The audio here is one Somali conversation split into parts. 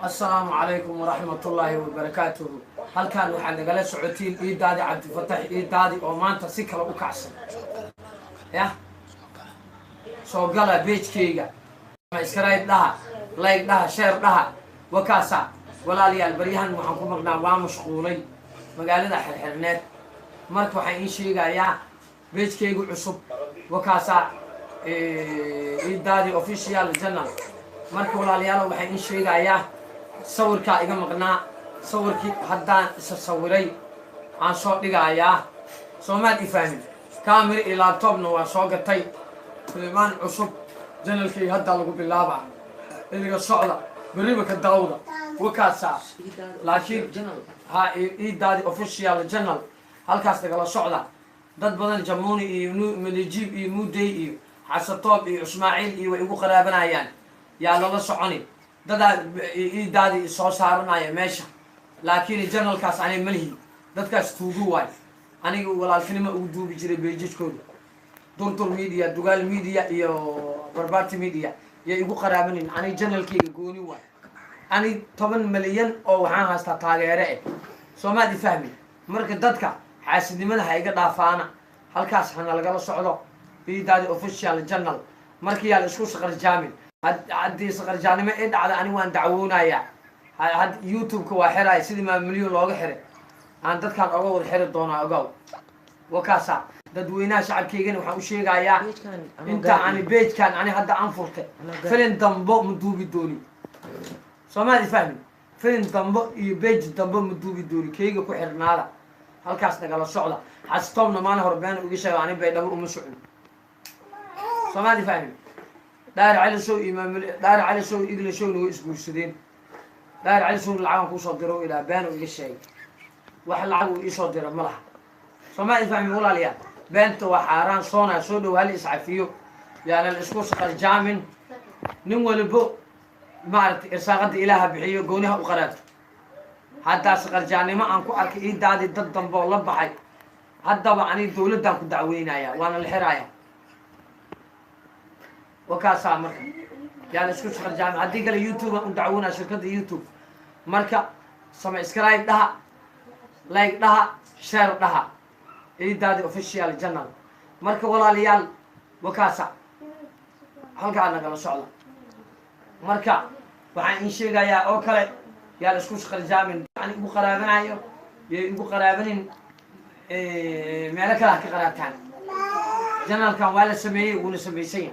السلام عليكم ورحمة الله وبركاته. هل كان واحد قال سعودين إيدادي عبد الفتاح إيدادي أو ما أنت سكر وكعسل يا سو قال بيت كيجا ما إسرائيل لها لايك لها شير لها وكاسا ولا لي البريهن وحكم مقنع ومشغولي مقالنا حرحرنات مركو حين شيجا يا بيت كيجو عصب وكاسا إيدادي أوفيشيال الجنة مركو ولا لي وحين شيجا يا صورك إيجا مقنع صورك هدان صوري عن صوت لقايا سومات إفهمي كاميرا إلى طبنا وصوغتي فلمان عصب جنالكي هدا لقو باللابع اللي الصعدة بريبك الدولة وكاسا لكن ها إيدادي أوفيشيال جنال هالكاس تقال الصعدة dad badan jamuni iyo Malijib iyo Muday iyo Xasatob iyo Ismaaciil iyo way ugu qaraabanayaan yaa lala soconi dad iidaadi soo saaranaya meesha laakiin journalkaas aanay malihi dadkaas tuugu waay aniga walaaltinimo ugu duubi jiray beejidkooda Durdur media Dugal media iyo Barbaarti media yaa igu qaraabanin aniga journalkayga gooni waay ani 10 milyan oo waxaan haystaa taageere Soomaali fahmi marka dadka xaasidnimada ha iga dhaafaana halkaas xana laga socdo iidaadi official journal markii aan isku shaqar jaamin haddii shaqar jaanimo ee dhacda ani waan dacwoonaya had YouTube-ka waa xiray sidii ma milyan looga xiray aan dadkan uga wada xiri doona ogow wakaasa dadweynaha shacabkeygana waxaan u sheegayaa inta aan page-kan ani hadda aan furtay filin dambo muduubi dooni Soomaali fahmi filin dambo iyo page dambo muduubi dooni keyga ku xirnaada halkaas nagala socda xastowna maana horbaan uga sheegay ani bay dhabo uma socon Soomaali fahmi daar cali soo imaam daar cali soo igla soo noo isguursadeen daar cali soo lacag ku soo diro ila baan uga sheegay wax lacag uu isoo diro malaha Soomaali fahmi walaaliya beenta waa xaraan soona soo dhow hal iscafiyo yaana la isku shaqal jaamin nin walbo maartay irsaaqada ilaaha bixiyo gooniha u qaraato hadda shaqal jaanimo aan ku arkay iidaadi dad dambo la baxay haddaba ani dawladdan ku dacweynaya waana la xiraaya وكاسا مركا يعني اسكو شغل جامع هدي قال يوتيوب ندعونا شركة يوتيوب مركا سمع سكرايب لها لايك لها شير لها إيدادي اوفيشيال جنرال مركا ولا ليال وكاسا هلقا أنا قال شغله مركا waxaan in sheegayaa oo kale yaa la isku shaqal jaamin yani ugu qaraabanayo ugu qaraabanin meel kale ka qaraabtaan janalkan waa la sameeyay uuna sameeyay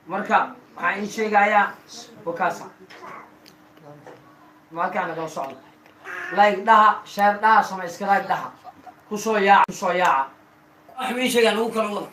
marka waxaan in sheegayaa wakaasa markaan naga socdo like dhaha share dhaha sama subscribe dhaha ku soo yaaca wax ma sheegan ugu kala wada